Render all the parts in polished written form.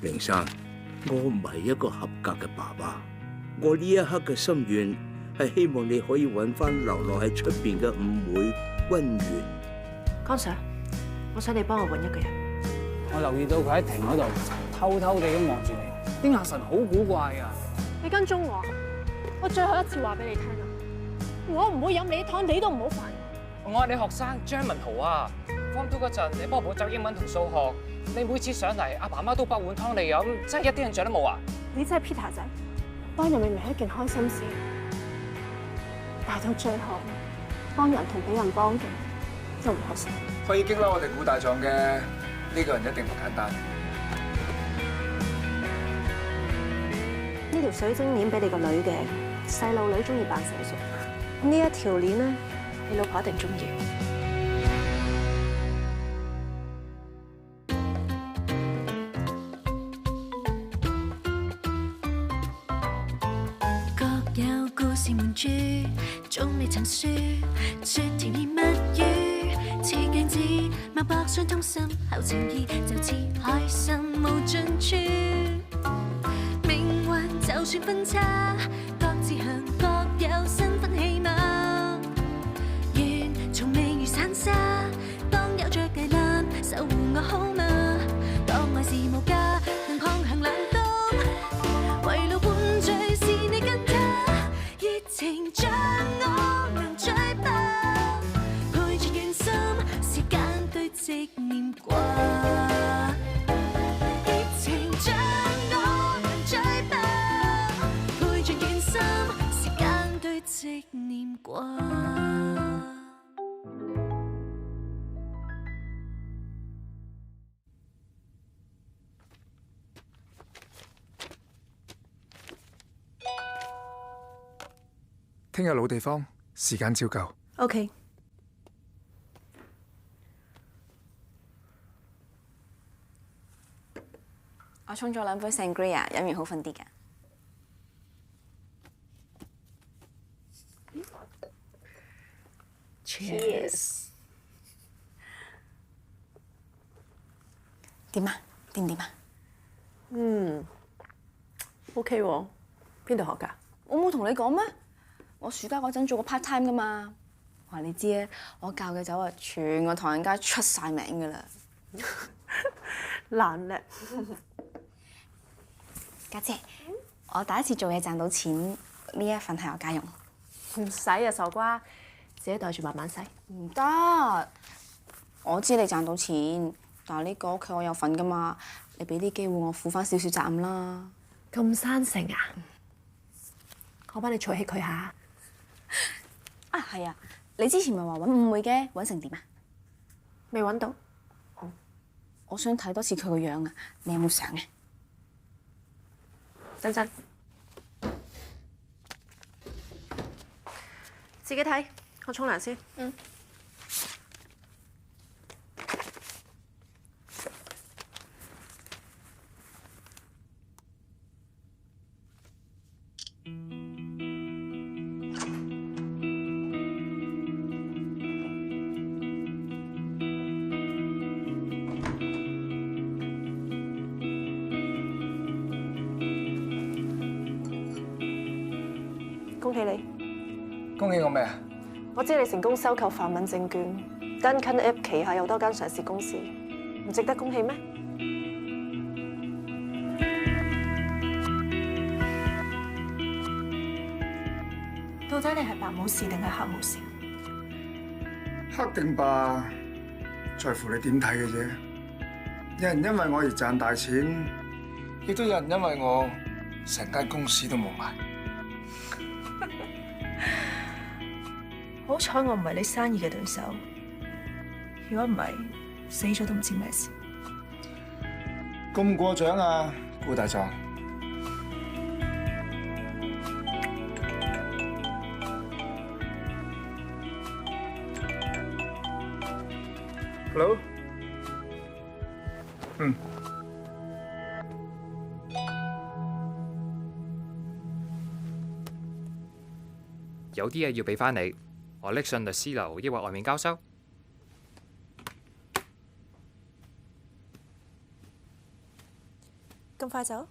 明生，我唔係一個合格嘅爸爸。我呢一刻嘅心願係希望你可以揾翻流落喺出邊嘅誤會溫源。江 Sir， 我想你幫我揾一個人。我留意到佢喺亭嗰度偷偷地咁望住你，啲眼神好古怪啊！你跟蹤我最後一次話俾你聽啦，我唔會飲你啲湯，你都唔好煩。我係你學生張文豪啊 ，Form 2嗰陣你幫我補習英文同數學，你每次上嚟阿爸媽都煲碗湯你飲，真係一啲印象都冇啊！你真係 Peter 仔，幫人明明係一件開心事，但係到最後幫人同俾人幫嘅就唔開心。可以激嬲我哋古大狀嘅呢個人一定唔簡單。呢條水晶鏈俾你個女嘅，細路女中意扮成熟。呢一條鏈咧，你老婆一定中意。各有故事瞞住，總未曾說，說甜言蜜語，似鏡子，脈搏相通，心口情意，就似海參無盡處。命運就算分岔，各自向各有新婚喜碼。緣從未如散沙，當有着芥藍守護我好嗎？當愛是無價，能抗衡冷凍，圍爐伴聚是你跟他，熱情像我能追爆，陪住願心，時間堆積念掛。念掛。聽日老地方，時間照舊。OK。我沖咗2杯 Sangria， 飲完好瞓啲㗎。Cheers。點啊？掂唔掂啊OK 喎，邊度學㗎？我冇同你講咩？我暑假嗰陣做過 part time 㗎嘛。話你知啊，我教嘅酒啊，全個唐人街出晒名㗎啦。難叻。家姐，我第一次做嘢賺到錢，呢一份係我家用。唔使啊，傻瓜，自己袋住慢慢使。唔得，我知你賺到錢，但係呢個屋企我有份㗎嘛，你俾啲機會我負翻少少責任啦。咁生性啊！我幫你儲起佢下。啊，係啊，你之前咪話揾誤會嘅，揾成點啊？未揾到。我想睇多次佢個樣啊，你有冇相啊？等陣，自己睇，我沖涼先。恭喜你！恭喜我咩啊？我知你成功收購泛敏證券 ，Duncan App 旗下有多間上市公司，唔值得恭喜咩？到底你係白武士定係黑武士？黑定白，在乎你點睇嘅啫。有人因為我而賺大錢，亦都有人因為我成間公司都冇埋。好彩我唔係你生意嘅對手，如果唔係，死咗都唔知咩事。咁過獎啊，顧大狀。Hello。有啲嘢要俾翻你，我拎上律師樓，抑或外面交收？咁快走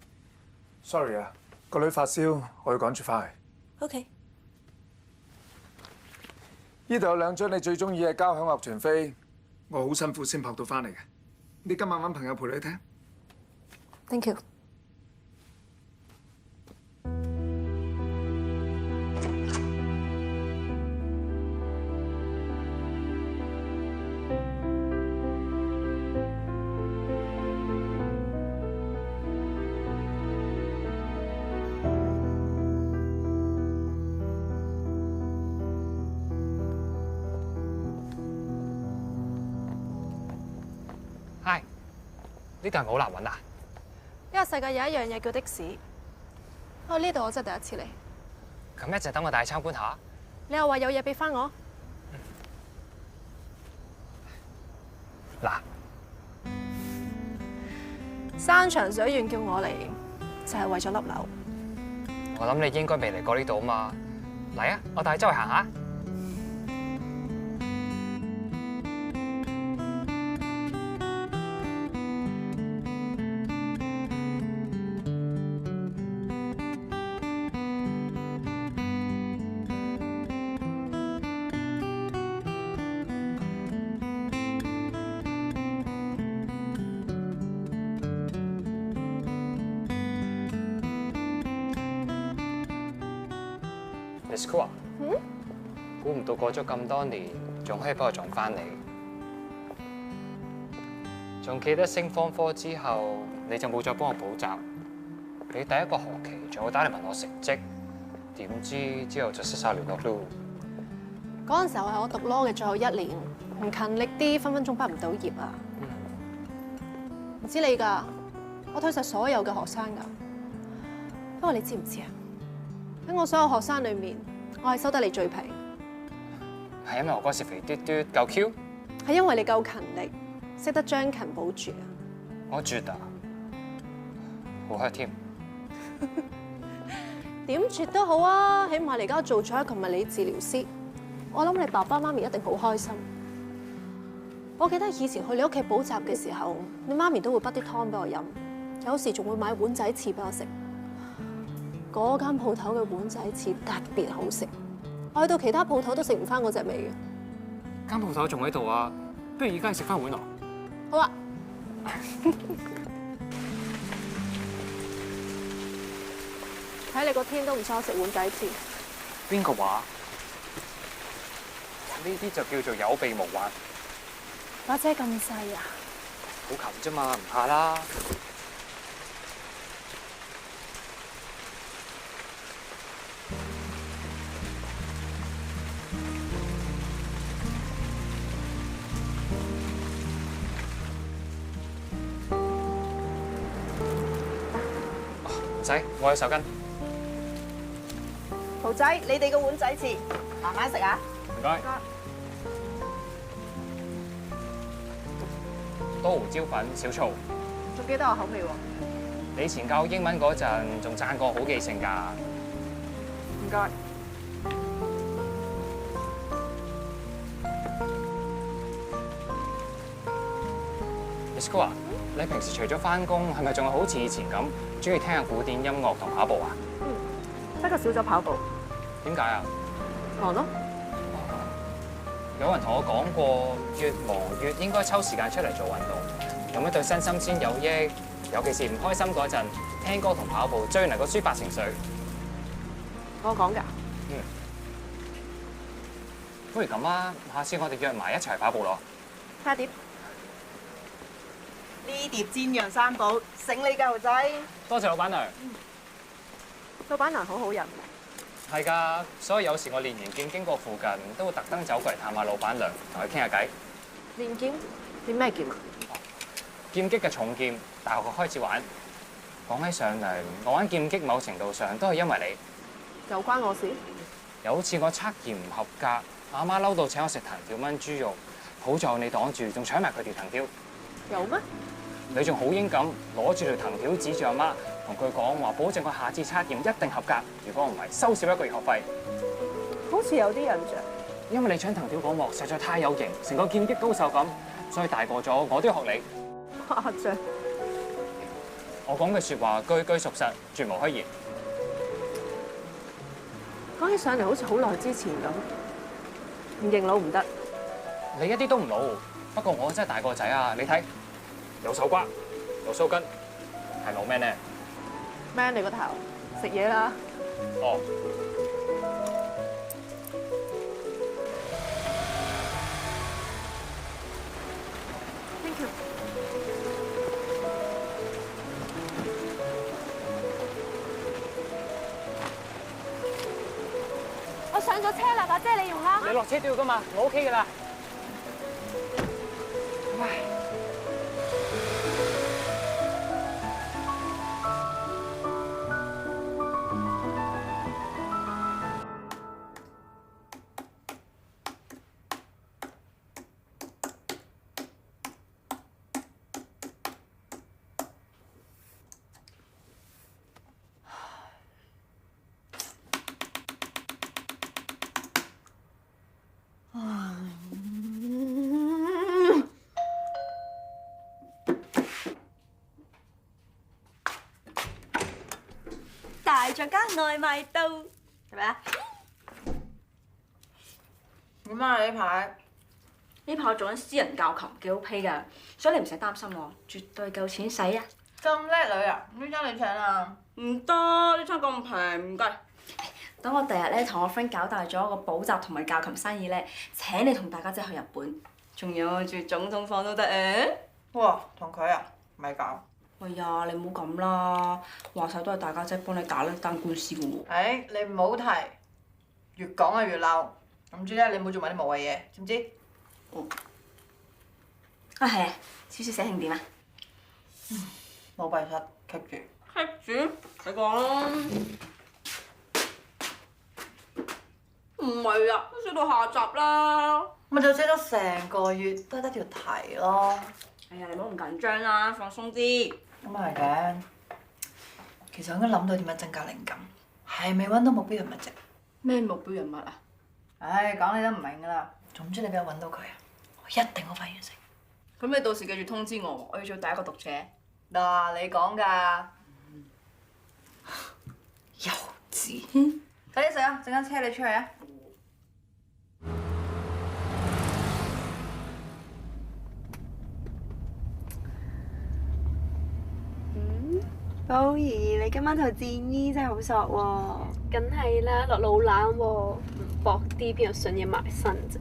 Sorry 啊，個女發燒，我要趕住翻去。 ？OK。呢度有2張你最中意嘅交響樂團飛，我好辛苦先撲到翻嚟嘅。你今晚揾朋友陪你聽。 Thank you。Hi，呢度係好難揾啊！呢個世界有一樣嘢叫的士。呢度我真係第一次嚟。咁一陣等我帶你參觀下。你又話有嘢俾翻我？嗱，山長水遠叫我嚟，就係為咗粒樓。我諗你應該未嚟過呢度啊嘛。嚟啊，我帶你周圍行下。Miss Kua， 估唔到過咗咁多年，仲可以幫我撞翻你。仲記得升方科之後，你就冇再幫我補習。你第一個學期仲會打嚟問我成績，點知之後就失晒聯絡咯。嗰陣時候係我讀 law 嘅最後1年，唔勤力啲，分分鐘畢唔到業啊！唔知你㗎，我推晒所有嘅學生㗎。不過你知唔知啊？喺我所有學生裏面，我係收得你最平。係因為我嗰時肥嘟嘟夠 Q， 係因為你夠勤力，識得將勤補拙啊！我絕啊，好 hurt 添。點絕都好啊，起碼你而家做咗一個物理治療師，我諗你爸爸媽咪一定好開心。我記得以前去你屋企補習嘅時候，你媽咪都會滗啲湯俾我飲，有時仲會買碗仔翅俾我食。嗰間鋪頭嘅碗仔翅特別好食，我去到其他鋪頭都食唔翻嗰隻味嘅。間鋪頭仲喺度啊，不如而家食翻碗咯。好啊。睇你個天都唔錯食碗仔翅。邊個話？呢啲就叫做有備無患。把遮咁細啊？好近啫嘛，唔怕啦。唔使，我有手巾。豪仔，你哋個碗仔翅，慢慢食啊！唔該。多胡椒粉，少醋。仲記得我口味喎。你以前教英文嗰陣，仲讚過好記性㗎。唔該。Miss Kua，你平時除咗返工，係咪仲係好似以前咁，中意聽下古典音樂同跑步啊？不過少咗跑步。點解啊？忙咯。有人同我講過，越忙越應該抽時間出嚟做運動，咁樣對身心先有益。尤其是唔開心嗰陣，聽歌同跑步最能夠抒發情緒。我講㗎。不如咁啊，下次我哋約埋一齊跑步咯。睇下碟。呢碟煎釀三寶，醒你㗎豪仔。多謝老闆娘。老闆娘好好人。係㗎，所以有時我練完劍經過附近，都會特登走過嚟探下老闆娘，同佢傾下偈。練劍？練咩劍啊？劍擊嘅重劍，大學開始玩。講起上嚟，我玩劍擊某程度上都係因為你。又關我事？有次我測驗唔合格，阿媽嬲到請我食藤條炆豬肉，好在你擋住，仲搶埋佢條藤條。有咩？你仲好英咁攞住條藤條指住阿媽，同佢講話保證我下次測驗一定合格，如果唔係收少1個月學費。好似有啲印象。因為你搶藤條嗰幕實在太有型，成個劍擊高手咁，所以大個咗我都要學你。誇張。我講嘅説話句句屬實，絕無虛言。講起上嚟好似好耐之前咁，唔認老唔得。你一啲都唔老，不過我真係大個仔啊！你睇，有手瓜，有鬚根，係老 man 呢 Man 你個頭，食嘢啦！哦。Thank you。我上咗車啦，把遮你用啦。你落車都要噶嘛，我 OK 噶啦。大作家外賣到，係咪啊？點啊？呢排我做緊私人教琴，幾 OK 㗎，所以你唔使擔心喎，絕對夠錢使啊！咁叻女啊？呢餐你請啊？唔得，呢餐咁平，唔該。等我第日咧同我 friend 搞大咗一個補習同埋教琴生意咧，請你同大家姐去日本，仲有住總統房都得誒！哇，同佢啊？咪搞！哎呀，你唔好咁啦，話晒都係大家姐幫你打呢單官司嘅喎。你唔好提，越講啊越嬲。總之咧，你唔好做埋啲無謂嘢，知唔知？啊係啊，少少寫慶點啊？冇閉塞，棘住。棘住？你講啦。唔係啊，都寫到下集啦。咪就寫咗成個月，都係得條題咯。哎呀，你唔好咁緊張啦，放鬆啲。咁係嘅。其實我應該諗到點樣增加靈感，係未揾到目標人物啫。咩目標人物啊？講你都唔明㗎啦。總之你俾我揾到佢啊，我一定好快完成。咁你到時記住通知我，我要做第一個讀者。嗱，你講㗎。幼稚。快啲食啊！陣間車你出去啊！寶兒，你今晚套戰衣真係好索喎！梗係啦，落老懶喎，唔搏啲邊有筍嘢埋身啫。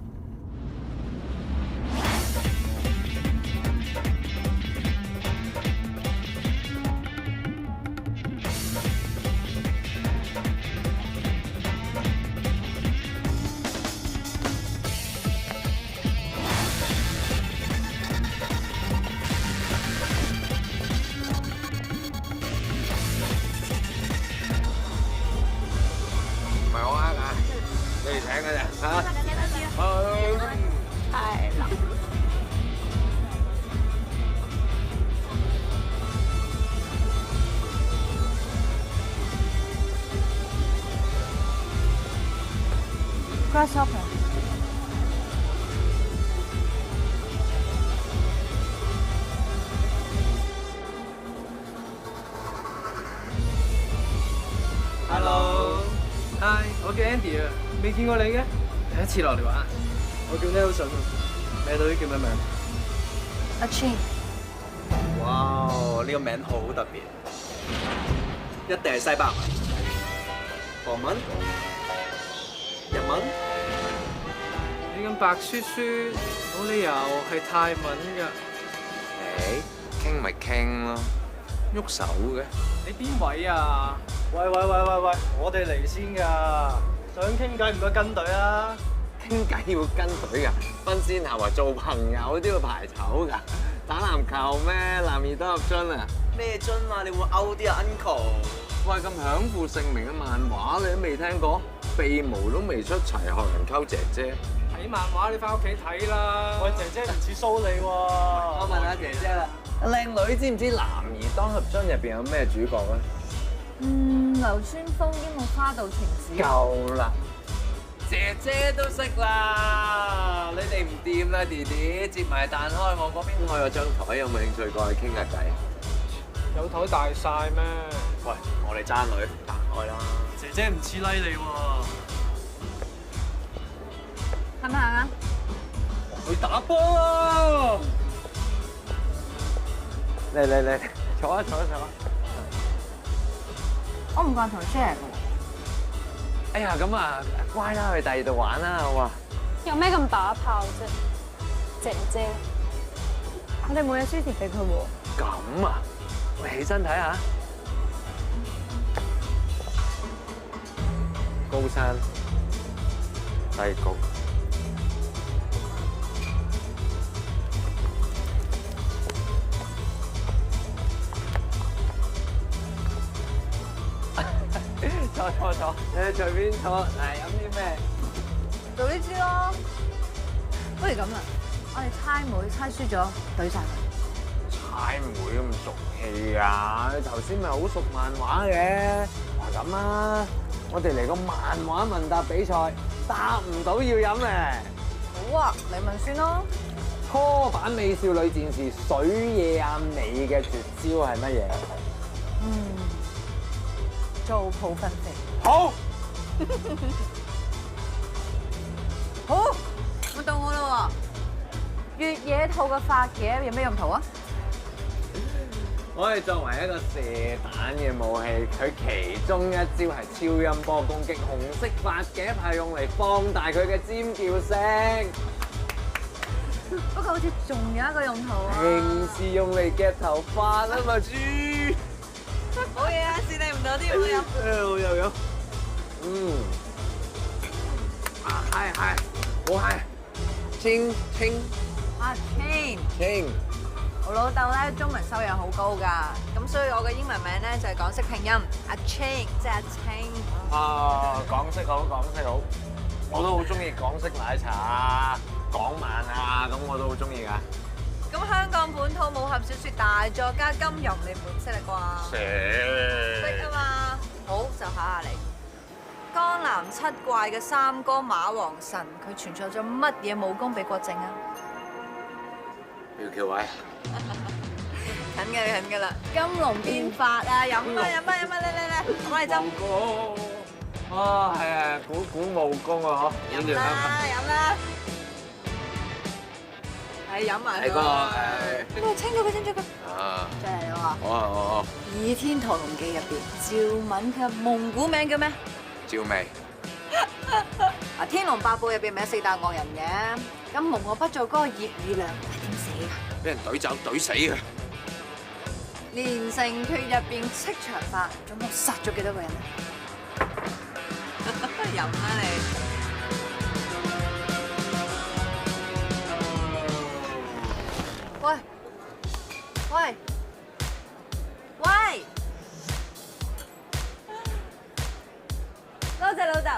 Grasshopper。Hello， Hi， 我叫 Andy 啊，未見過你嘅，第一次落嚟玩。我叫 Nelson，你女叫咩名？阿 Chin。哇，呢個名好特別，一定係西班牙文、韓文、日文。你咁白雪雪，冇理由係泰文㗎。傾咪傾咯，喐手嘅。你邊位啊？喂，我哋嚟先㗎，想傾偈唔該跟隊啊！傾偈要跟隊㗎，分先後話做朋友都要排醜㗎。打籃球咩？男兒當入樽啊！咩樽啊？你會勾啲啊 Uncle？喂，咁享負盛名嘅漫畫你都未聽過？鼻毛都未出齊，學人溝姐姐。睇漫畫你翻屋企睇啦。喂，姐姐唔似蘇你喎。我問下姐姐啦，靚女知唔知男兒當入樽入邊有咩主角咧？流川楓櫻木花道晴子。夠啦，姐姐都識啦。你哋唔掂啦，弟弟，接埋彈開我嗰邊開咗張台，有冇興趣過去傾下偈？有台大晒咩？喂，我哋爭女，行開啦！姐姐唔似拉你喎。行唔行啊？去打波啊！嚟，坐啊！我唔慣同 share 㗎。哎呀，咁啊，乖啦，去第二度玩啦，好嘛？有咩咁打炮啫，姐姐？我哋冇嘢輸蝕俾佢喎。咁啊，喂，起身睇下。高山低谷。坐，你隨便坐。嚟飲啲咩？做呢支咯。不如咁啦，我哋猜枚猜輸咗，懟晒佢。猜妹咁俗氣啊！你頭先咪好熟漫畫嘅，話咁啊，我哋嚟個漫畫問答比賽，答唔到要飲咧。好啊，你問先咯。初版美少女戰士水野亞美嘅絕招係乜嘢？做抱分飛。好。好，咁到我啦喎。越野兔嘅發嘅有咩用途啊？我哋作為一個射彈嘅武器，佢其中一招係超音波攻擊，紅色發夾係用嚟放大佢嘅尖叫聲。不過好似仲有一個用途啊！平時用嚟夾頭髮啊嘛，豬！好嘢啊，試你唔到啲好飲。好有飲。係，好係。清。啊 ，Chain。 我老豆咧中文收入好高㗎，咁所以我嘅英文名咧就係港式拼音阿 Chain， 即係阿清。港式好，我都好中意港式奶茶啊、港漫啊，咁我都好中意㗎。咁香港本土武俠小説大作家金庸，你唔會唔識啦啩？識啊嘛！好，就考下你。江南七怪嘅三哥馬王臣，佢傳授咗乜嘢武功俾郭靖啊？苗僑偉。近㗎啦！金龍變法啊！飲啊！嚟！我幫你斟。武功。係啊，古武功啊，嗬。飲啦！係飲埋佢。我清咗佢。再嚟啦喎！好。《倚天屠龍記》入邊，趙敏嘅蒙古名叫咩？趙薇。《天龍八部》入邊咪有四大惡人嘅，咁無我不做嗰個葉二娘係點死㗎？俾人懟走懟死啊！連城訣入邊戚長發總共殺咗幾多個人啊？飲啦你！喂！多謝老豆。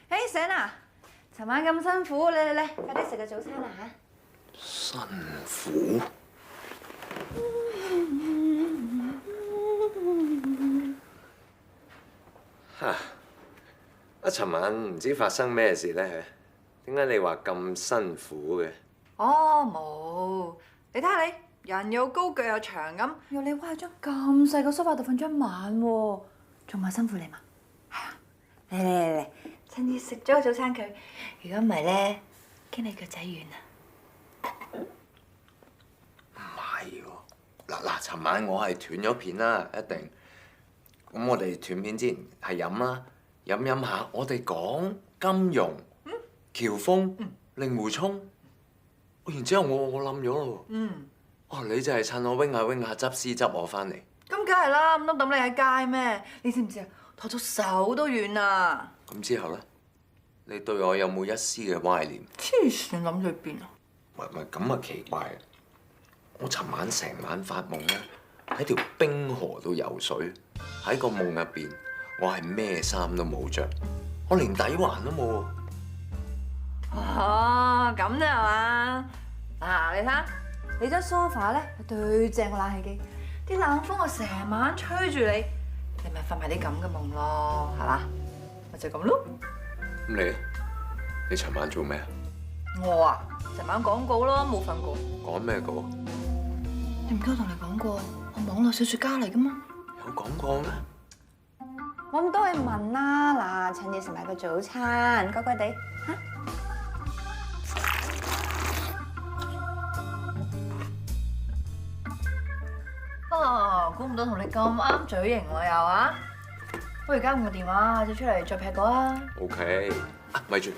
嘿，醒啦！尋晚咁辛苦，嚟，快啲食個早餐啦嚇！辛苦。尋晚唔知發生咩事咧？點解你話咁辛苦嘅？冇，你睇下你，人又高腳又長咁，要你歪張咁細個梳化度瞓咗一晚喎，仲話辛苦你嘛？係啊，嚟，趁熱食咗個早餐佢，如果唔係咧，驚你腳仔軟啊！唔係喎，嗱，尋晚我係斷咗片啦，一定。咁我哋斷片之前係飲啦，飲下，我哋講金庸、喬峰、令狐沖，然之後我冧咗咯。你就係趁我 wing 下執屍執我翻嚟。咁梗係啦，咁都抌你喺街咩？你知唔知啊？拖咗手都軟啊！咁之後咧，你對我有冇一絲嘅歪念？黐線，諗咗去邊啊？唔係咁啊，奇怪！我尋晚成晚發夢咧，喺條冰河度游水，喺個夢入邊，我係咩衫都冇着，我連底環都冇喎。哦，咁啫係嘛？嗱，你睇下，你張 sofa 咧對正個冷氣機，啲冷風我成晚吹住你，你咪發埋啲咁嘅夢咯，係嘛？咪就咁咯。咁你咧？你尋晚做咩啊？我啊，成晚講稿咯，冇瞓過。講咩稿？你唔記得同你講過，我網絡小説家嚟噶嘛？有講過咩？我咁多去問啦，嗱，趁住食埋個早餐，乖乖地嚇。哦，估唔到同你咁啱嘴型喎又啊！不如而家換個電話，就出嚟再劈個啊 OK， 啊，咪住！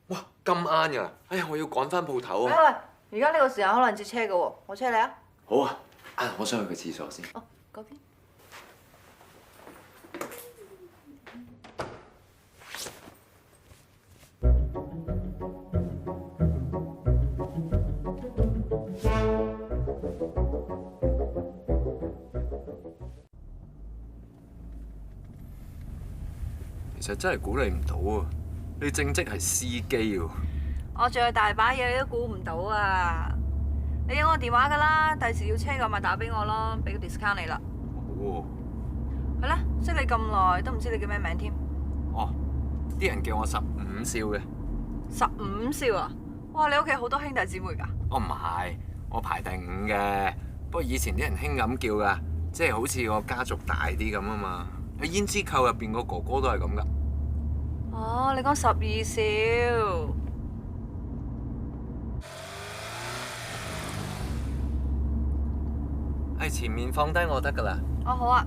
哇，咁晏㗎！哎呀，我要趕翻鋪頭啊！喂，而家呢個時候可能截車嘅喎，我車你啊！好啊，啊，我想去個廁所先。哦，嗰邊。其實真係估你唔到啊！你正職係司機喎。我仲有大把嘢你都估唔到啊！你有我電話㗎啦，第時要車嘅咪打俾我咯，俾個 discount 你啦。好。係啦，識你咁耐都唔知你叫咩名添。哦，啲人叫我15少嘅。15少啊！哇，你屋企好多兄弟姊妹㗎？哦，唔係，我排第5嘅。不過以前啲人興咁叫㗎，即係好似我家族大啲咁啊嘛。喺胭脂扣入邊個哥哥都係咁㗎。哦，你講12少。喺前面放低我得㗎啦。哦，好啊。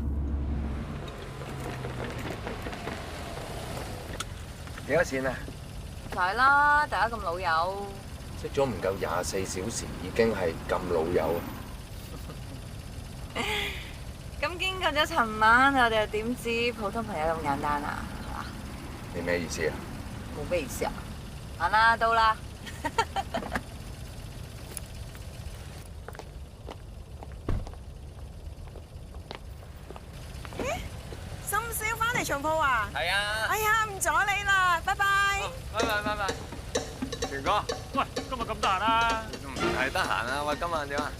幾多錢啊？唔使啦，大家咁老友。識咗唔夠24小時，已經係咁老友。咁經過咗尋晚，我哋又點知普通朋友咁簡單啊？係嘛？你咩意思啊？冇咩意思啊？行啦，到啦。深宵翻嚟重鋪啊？係啊。哎呀，唔阻你啦，拜拜。拜拜拜拜。權哥，喂，今日咁得閒啊？唔係得閒啊，喂，今晚點啊？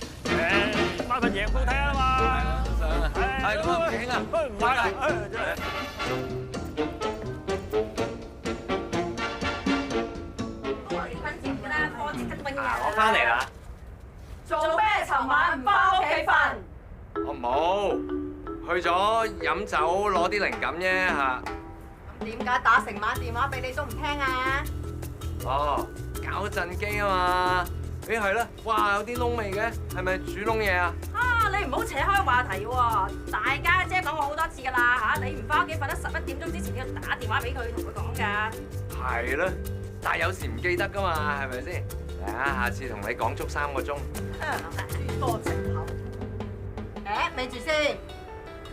買份贏報睇下嘛。係啊，都想啊。係咁啊，唔傾啊。唔買啦。我翻嚟啦。做咩？尋晚唔翻屋企瞓？我冇，去咗飲酒攞啲靈感啫嚇。咁點解打成晚電話俾你都唔聽啊？哦，搞震機啊嘛。誒係啦，哇有啲窿味嘅，係咪煮窿嘢啊？啊，你唔好扯開話題喎！大家姐講過好多次㗎啦嚇，你唔翻屋企瞓得11點鐘之前，你要打電話俾佢同佢講㗎。係啦，但係有時唔記得㗎嘛，係咪先？嚟啊，下次同你講足3個鐘。多藉口。誒，咪住先，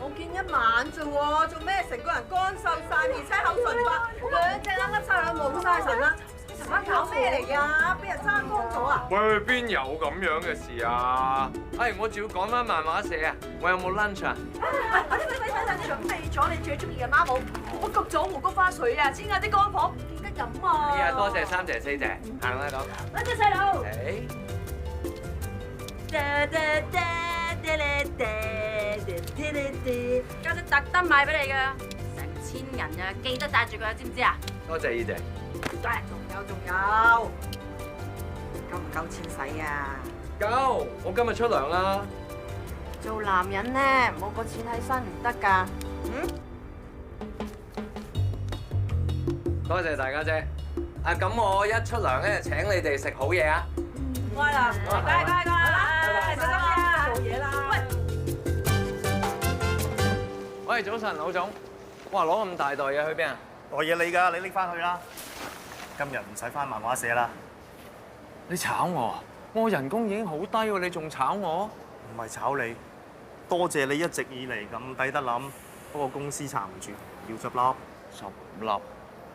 我見一晚啫喎，做咩成個人乾瘦晒，而且口唇白，2隻啱啱差兩冇晒神啦！尋晚搞咩嚟㗎？邊日爭光咗啊？喂，邊有咁樣嘅事啊？哎，我仲要趕翻漫畫社啊！我有冇 lunch 啊？快！準備咗你最中意嘅孖寶，我焗咗胡菊花水啊！煎下啲乾貨，唔記得飲啊！哎呀，多謝3謝4謝，行啦咁。多謝細佬。家姐特登買俾你㗎，成1000人啊，記得帶住佢，知唔知啊？多謝姨姐。仲有，夠唔夠錢使啊？夠，我今日出糧啦。做男人咧，冇個錢喺身唔得㗎。多謝大家姐。啊，咁我一出糧咧，請你哋食好嘢啊！乖啦，乖，小心啊！做嘢啦。喂，早晨，老總。哇，攞咁大袋嘢去邊啊？袋嘢你㗎，你拎翻去啦。今日唔使翻漫畫社啦。你炒我？我人工已經好低喎，你仲炒我？唔係炒你，多謝你一直以嚟咁抵得諗。不過公司撐唔住，要執笠。執笠？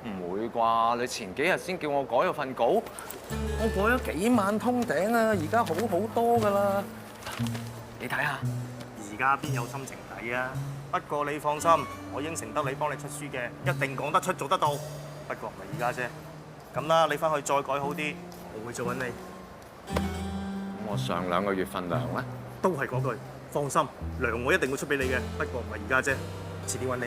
唔會啩？你前幾日先叫我改咗份稿，我改咗幾萬通頂啊！而家好多㗎啦，你睇下。而家邊有心情睇啊？不過你放心，我應承得你幫你出書嘅，一定講得出做得到。不過唔係而家啫。咁啦，你翻去再改好啲，我會再揾你。咁我上2個月份糧咧？都係嗰句，放心，糧我一定會出俾你嘅。不過唔係而家啫，遲啲揾你。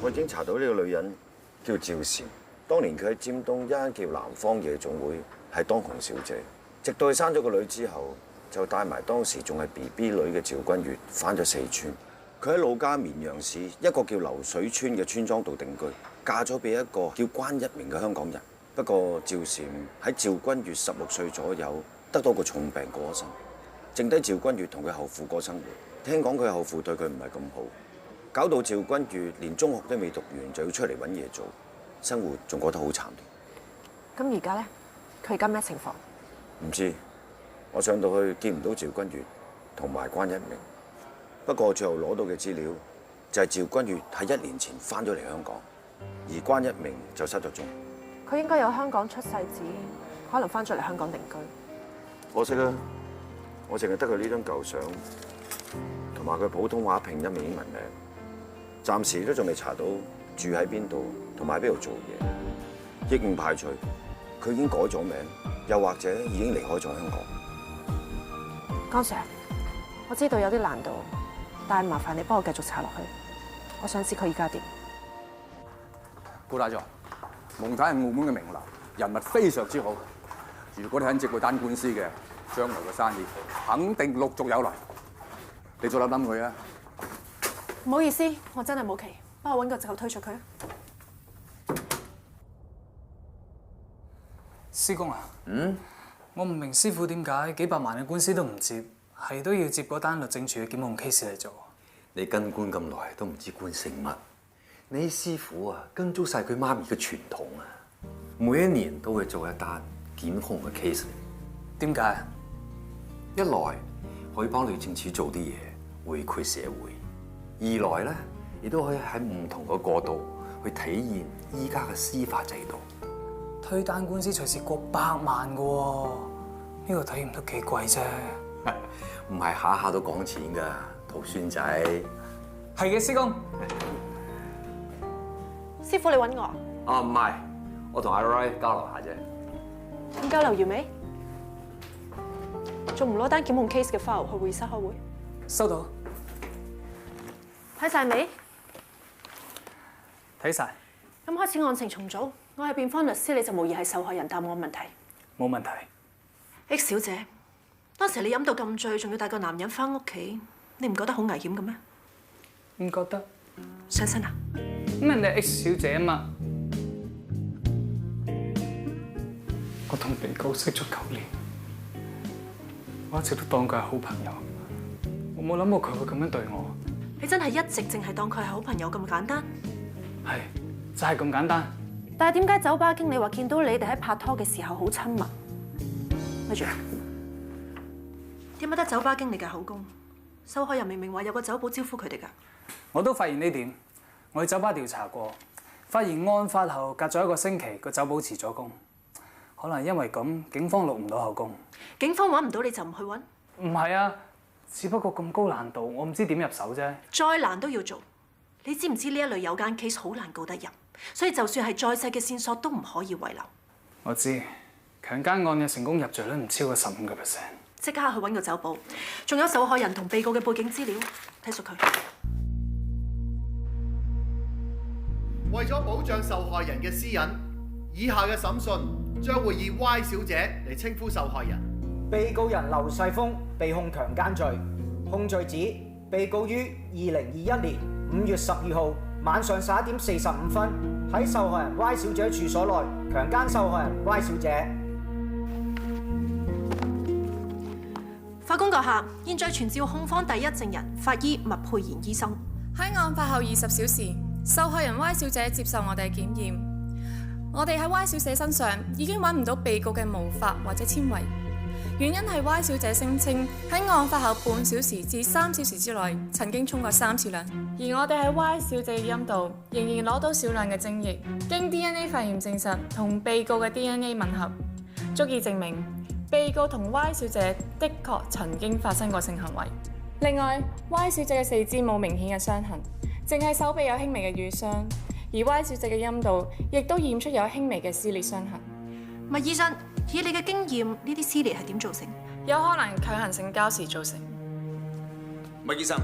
我已經查到呢個女人叫趙嬋，當年佢喺尖東一間叫南方夜總會係當紅小姐，直到佢生咗個女之後，就帶埋當時仲係 BB 女嘅趙君悦返咗四川。佢喺老家綿陽市一個叫流水村嘅村莊度定居，嫁咗俾一個叫關一鳴嘅香港人。不過趙嬋喺趙君悦16歲左右得到個重病過咗身，剩低趙君悦同佢後父過生活。聽講佢後父對佢唔係咁好。搞到趙君悦連中學都未讀完就要出嚟揾嘢做，生活仲過得好慘烈。咁而家咧，佢而家咩情況？唔知，我上到去見唔到趙君悦同埋關一鳴。不過最後攞到嘅資料就係趙君悦喺1年前翻咗嚟香港，而關一鳴就失咗蹤。佢應該有香港出世紙，可能翻咗嚟香港定居。可惜啦，我淨係得佢呢張舊相同埋佢普通話拼音嘅英文名。暫時都仲未查到住喺邊度，同埋喺邊度做嘢，亦唔排除佢已經改咗名，又或者已經離開咗香港。江 Sir， 我知道有啲難度，但係麻煩你幫我繼續查落去。我想知佢而家點。高大狀，蒙太係澳門嘅名流，人物非常之好。如果你肯接佢單官司嘅，將來嘅生意肯定陸續有來。你再諗諗佢啊！唔好意思，我真係冇期，幫我揾個藉口推出佢。師公啊，我唔明師傅點解幾百萬嘅官司都唔接，係都要接嗰單律政處嘅檢控 case 嚟做。你跟官咁耐都唔知官姓乜？你師傅啊，跟足晒佢媽咪嘅傳統啊，每一年都會做一單檢控嘅 case。點解？一來可以幫律政處做啲嘢，回饋社會。二來咧，亦都可以喺唔同嘅角度去體現依家嘅司法制度。推單官司隨時過100萬嘅喎，呢個體驗都幾貴啫。唔係下下都講錢㗎，徒孫仔。係嘅，師公。師傅，你揾我啊？啊，唔係，我同阿 Roy 交流下啫。咁交流完未？仲唔攞單檢控 case 嘅 file 去會議室開會？收到。睇晒未？睇晒。咁開始案情重組，我係辯方律師，你就無疑係受害人答我問題。冇問題。X 小姐，當時你飲到咁醉，仲要帶個男人翻屋企，你唔覺得好危險嘅咩？唔覺得。上身啊？咁人哋 X 小姐啊嘛，我同被告識咗9年，我一直都當佢係好朋友，我冇諗過佢會咁樣對我。你真係一直淨係當佢係好朋友咁簡單？係，就係咁簡單。但係點解酒吧經理話見到你哋喺拍拖嘅時候好親密？咪住，點解得酒吧經理嘅口供？受害人明明話有個酒保招呼佢哋㗎。我都發現呢點，我去酒吧調查過，發現案發後隔咗1個星期，個酒保辭咗工，可能因為咁，警方錄唔到口供。警方揾唔到你就唔去揾？唔係啊。只不過咁高難度，我唔知點入手啫。再難都要做。你知唔知呢一類有間 case 好難告得入，所以就算係再細嘅線索都唔可以遺留。我知，強姦案嘅成功入罪率唔超過15%。即刻去揾個酒保，仲有受害人同被告嘅背景資料，睇熟佢。為咗保障受害人嘅私隱，以下嘅審訊將會以 Y 小姐嚟稱呼受害人。被告人劉世峰被控強姦罪，控罪指被告於2021年5月12號晚上11點45分喺受害人 Y 小姐住所內強姦受害人 Y 小姐。法官閣下，現在傳召控方第一證人法醫麥佩賢醫生。喺案發後20小時，受害人 Y 小姐接受我哋嘅檢驗，我哋喺 Y 小姐身上已經揾唔到被告嘅毛髮或者纖維，原因係 Y 小姐聲稱喺案發後半小時至3小時之內曾經沖過3次涼，而我哋喺 Y 小姐嘅陰道仍然攞到少量嘅精液，經 DNA 化驗證實同被告嘅 DNA 吻合，足以證明被告同 Y 小姐的確曾經發生過性行為。另外 ，Y 小姐嘅四肢冇明顯嘅傷痕，淨係手臂有輕微嘅瘀傷，而 Y 小姐嘅陰道亦都驗出有輕微嘅撕裂傷痕。麥醫生，以你嘅經驗，呢啲撕裂係點造成？有可能強行性交時造成。麥醫生，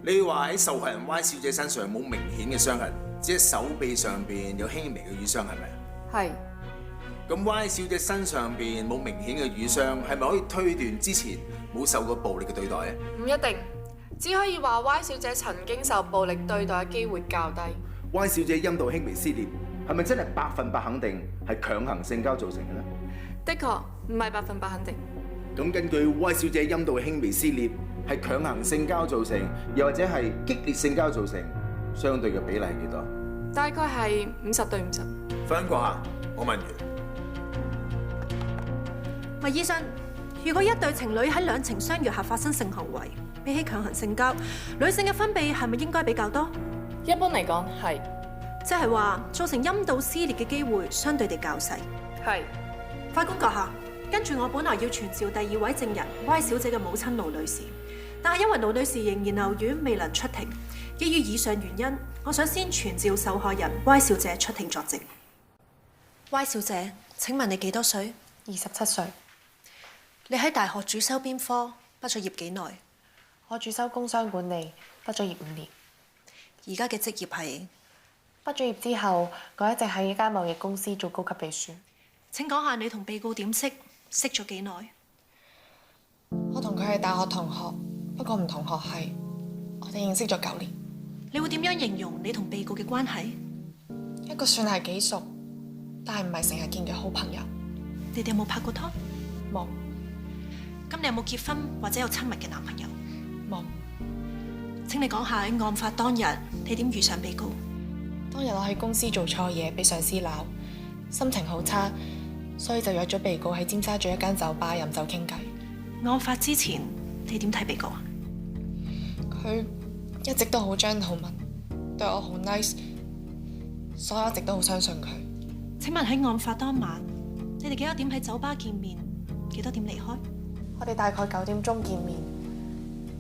你話喺受害人 Y 小姐身上冇明顯嘅傷痕，只係手臂上邊有輕微嘅瘀傷，係咪啊？係。咁 Y 小姐身上邊冇明顯嘅瘀傷，係咪可以推斷之前冇受過暴力嘅對待啊？唔一定，只可以話 Y 小姐曾經受暴力對待嘅機會較低。Y 小姐陰道輕微撕裂，係咪真係100%肯定係強行性交造成嘅呢？的確唔係100%肯定。咁根據 Y 小姐陰道輕微撕裂係強行性交造成，又或者係激烈性交造成，相對嘅比例係幾多？大概係50對50。法官閣下，我問完。麥醫生，如果一對情侶喺兩情相悅下發生性行為，比起強行性交，女性嘅分泌係咪應該比較多？一般嚟講係，即係話造成陰道撕裂嘅機會相對地較細。係。法官閣下，跟住我本來要傳召第2位證人 Y 小姐嘅母親盧女士，但係因為盧女士仍然留院未能出庭，基於以上原因，我想先傳召受害人 Y 小姐出庭作證。Y 小姐，請問你幾多歲？27歲。你喺大學主修邊科？畢咗業幾耐？我主修工商管理，畢咗業5年。而家嘅職業係？畢咗業之後，我一直喺一間貿易公司做高級秘書。請講下你同被告點識？識咗幾耐？我同佢係大學同學，不過唔同學系。我哋認識咗9年。你會點樣形容你同被告嘅關係？一個算係幾熟，但係唔係成日見嘅好朋友。你哋有冇拍過拖？冇。咁你有冇結婚或者有親密嘅男朋友？冇。請你講下喺案發當日你點遇上被告？當日我喺公司做錯嘢，俾上司鬧，心情好差，所以就約咗被告喺尖沙咀一間酒吧飲酒傾偈。案發之前你點睇被告啊？佢一直都好 gentleman，對我好 nice， 所以我一直都好相信佢。請問喺案發當晚，你哋幾多點喺酒吧見面？幾多點離開？我哋大概9點鐘見面，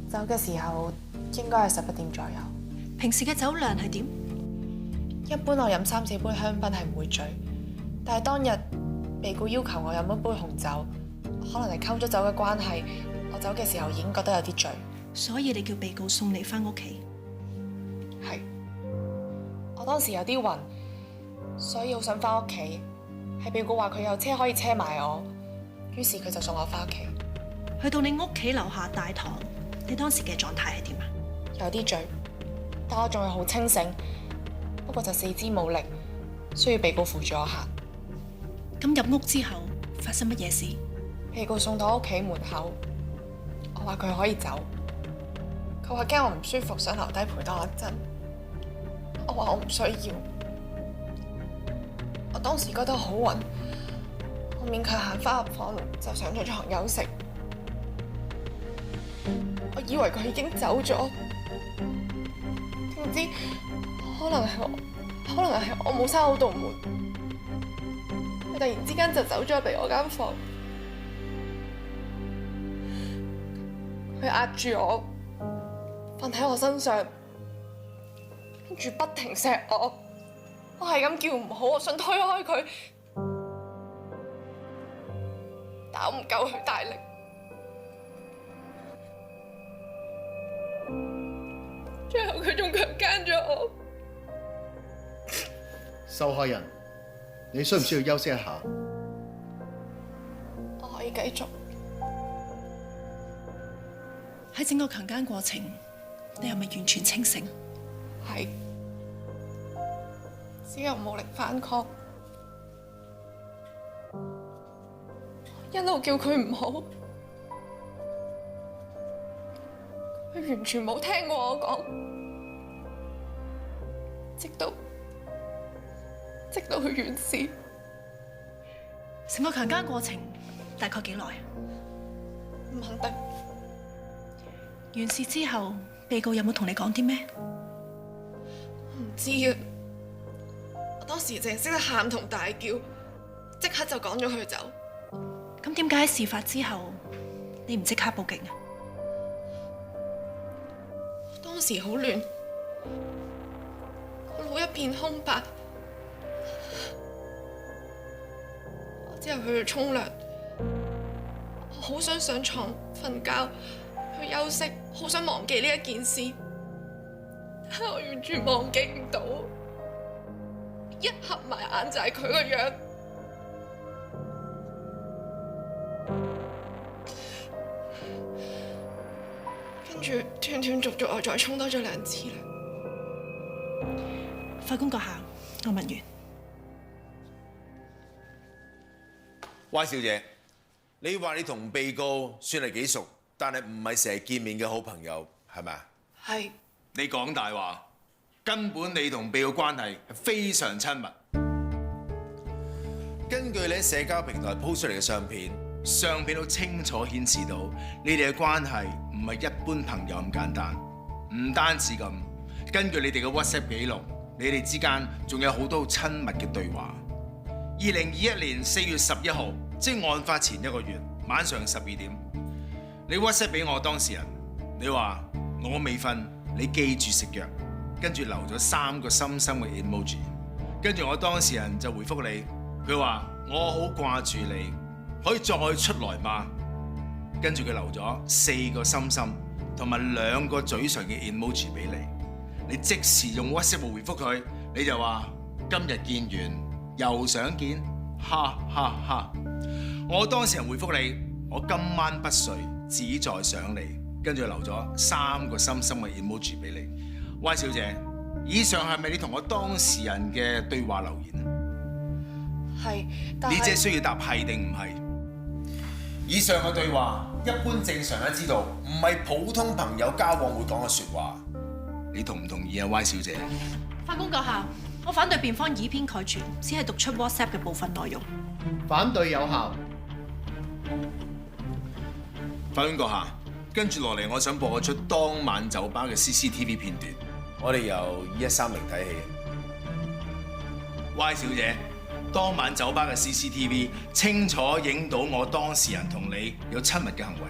走嘅時候應該係11點左右。平時嘅酒量係點？一般我飲3、4杯香檳係唔會醉，但係當日被告要求我飲一杯紅酒，可能係溝咗酒嘅關係，我走嘅時候已經覺得有啲醉。所以你叫被告送你返屋企？係。我當時有啲暈，所以好想返屋企。係被告話佢有車可以車埋我，於是佢就送我返屋企。去到你屋企樓下大堂，你當時嘅狀態係點啊？有啲醉，但我仲係好清醒，不過就四肢冇力，需要被告扶住我行。咁入屋之後發生乜嘢事？被告送到屋企門口，我話佢可以走，佢話驚我唔舒服，想留低陪多我一陣。我話我唔需要。我當時覺得好暈，我勉強行返入房就上咗床休息。我以為佢已經走咗，點知可能係我冇閂好道門，佢突然之間就走咗入嚟我間房，佢壓住我，瞓喺我身上，跟住不停錫我，我係咁叫唔好，我想推開佢，但我唔夠佢大力。最後佢仲強姦咗我。受害人，你需唔需要休息一下？我可以繼續。喺整個強姦過程，你係咪完全清醒？係，只有無力反抗。一路叫佢唔好，佢完全冇聽過我講，直到佢完事。成個強姦過程大概幾耐？唔肯定。完事之後，被告有冇同你講啲咩？唔知啊，我當時淨係識得喊同大叫，即刻就趕咗佢走。咁點解喺事發之後，你唔即刻報警啊？當時好亂，個腦一片空白，我之後去沖涼，我好想上床瞓覺，去休息，好想忘記呢一件事，但係我完全忘記唔到，一合埋眼就係佢個樣。跟住斷斷續續，我再沖多咗2次啦。法官閣下，我問完。Y 小姐，你話你同被告算係幾熟，但係唔係成日見面嘅好朋友，係咪啊？係。你講大話，根本你同被告關係係非常親密。根據你喺社交平台 post 出嚟嘅相片都清楚顯示到你哋嘅關係唔係一般朋友咁簡單。唔單止咁，根據你哋嘅 WhatsApp 記錄，你哋之間仲有好多親密嘅對話。2021年4月11號，即係案發前1個月晚上12點，你 WhatsApp 俾我當事人，你話我未瞓，你記住食藥，跟住留咗3個心心嘅 emoji， 跟住我當事人就回覆你，佢話我好掛住你，可以再出來嗎？跟住佢留咗4個心心同埋2個嘴唇嘅 emoji 俾你，你即時用 WhatsApp 回覆佢，你就話今日見完又想見，哈哈哈！我當事人回覆你，我今晚不睡，只在想你，跟住留咗3個心心嘅 emoji 俾你。Y 小姐，以上係咪你同我當事人嘅對話留言啊？係，但係你只係需要答係定唔係。以上嘅對話，一般正常人知道，唔係普通朋友交往會講嘅説話。你同唔同意啊 ，Y 小姐？法官閣下，我反對辯方以偏概全，只係讀出 WhatsApp 嘅部分內容。反對有效。法官閣下，跟住落嚟，我想播出當晚酒吧嘅 CCTV 片段。我哋由2130睇起。Y 小姐，當晚酒吧嘅 CCTV 清楚影到我當事人同你有親密嘅行為，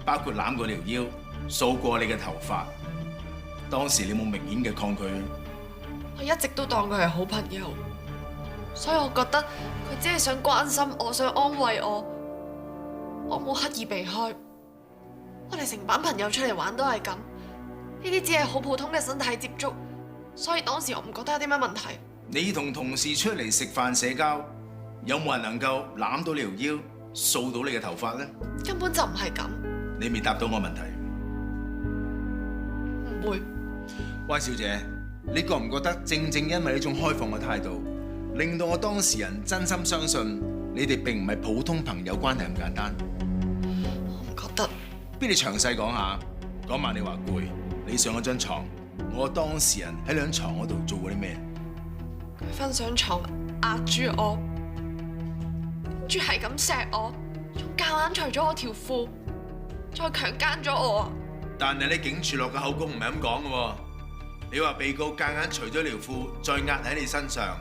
包括攬過條腰、掃過你嘅頭髮。當時你冇明顯嘅抗拒。我一直都當佢係好朋友，所以我覺得佢只係想關心我，想安慰我，我冇刻意避開。我哋成班朋友出嚟玩都係咁，呢啲只係好普通嘅身體接觸，所以當時我唔覺得有啲咩問題。你同同事出嚟食飯社交，有冇人能夠攬到你條腰、掃到你嘅頭髮呢？根本就唔係咁。你未答到我問題。唔會。Y 小姐，你覺唔覺得正正因為呢種開放嘅態度，令到我當事人真心相信你哋並唔係普通朋友關係咁簡單？我唔覺得。不如你詳細講下，嗰晚你話攰，你上咗張床，我當事人喺兩床嗰度做過啲咩？佢瞓上床壓住我，跟住係咁錫我，仲夾硬除咗我條褲，再強姦咗我啊！但係你警署落嘅口供唔係咁講嘅喎，你話被告夾硬除咗條褲，再壓喺你身上，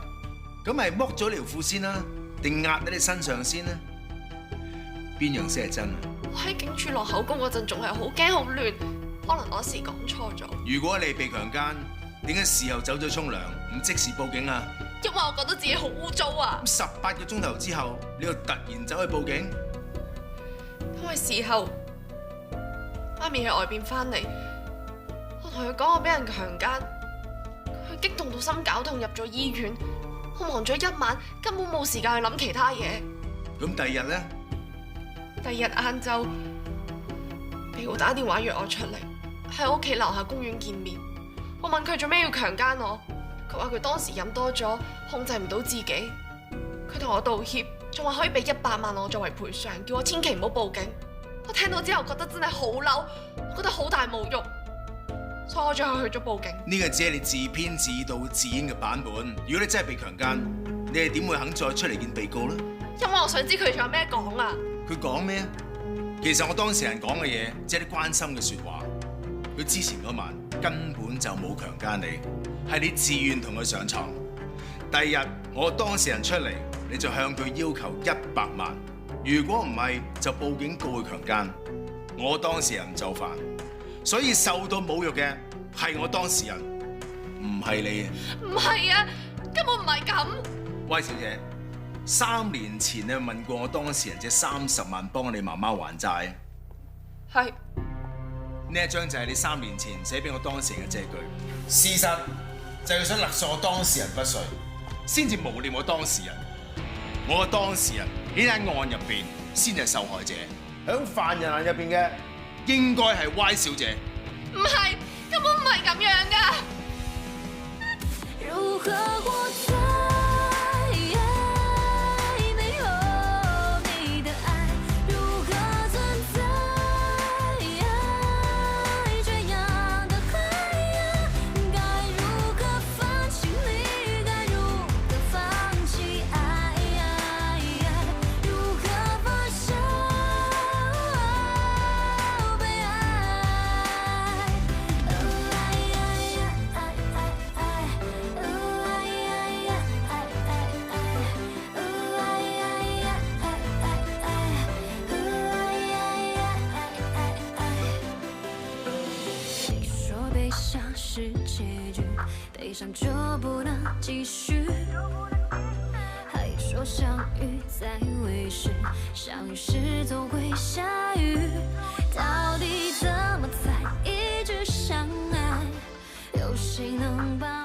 咁係剝咗條褲先啦，定壓喺你身上先呢？邊樣先係真啊？我喺警署落口供嗰陣仲係好驚好亂，可能我時講錯咗。如果你被強姦，點解事後走咗沖涼，唔即時報警啊？因為我覺得自己好污糟啊！18個鐘頭之後，你又突然走去報警？因為事後媽咪喺外邊翻嚟，我同同佢講我俾人強姦，佢激動到心絞痛入咗醫院。我忙咗一晚，根本冇時間去諗其他嘢。咁第二日咧？第二日晏晝，被告打電話約我出嚟，喺屋企樓下公園見面。我問佢做咩要強姦我，佢話佢當時飲多咗，控制唔到自己。佢同我道歉，仲話可以俾100萬我作為賠償，叫我千祈唔好報警。我聽到之後覺得真係好嬲，我覺得好大侮辱，所以我最後去咗報警。呢個只係你自編自導自演嘅版本。如果你真係被強姦，你係點會肯再出嚟見被告呢？因為我想知佢仲有咩講啊！佢講咩啊？其實我當事人講嘅嘢，只係啲關心嘅説話。佢之前嗰晚根本就冇強姦你，係你自願同佢上床。第二日我當事人出嚟，你就向佢要求100萬。如果唔係，就報警告佢強姦。我當事人唔就範，所以受到侮辱嘅係我當事人，唔係你。唔係啊，根本唔係咁。威小姐，3年前你問過我當事人借30萬幫你媽媽還債。係。呢一張就係你3年前寫俾我當事人嘅借據。事實就係佢想勒索我當事人不遂，先至誣衊我當事人。我嘅當事人喺單案入邊先係受害者，響犯人案入邊嘅應該係 Y 小姐。唔係，根本唔係咁樣㗎。如何活在没有你的愛？如何存在這樣的海洋？該如何放棄你？該如何放棄愛？如何放下被愛？你說悲傷是結局，悲傷就不能繼續。還說相遇在未時，相遇時總會下雨。到底怎麼才一直相愛？有誰能幫？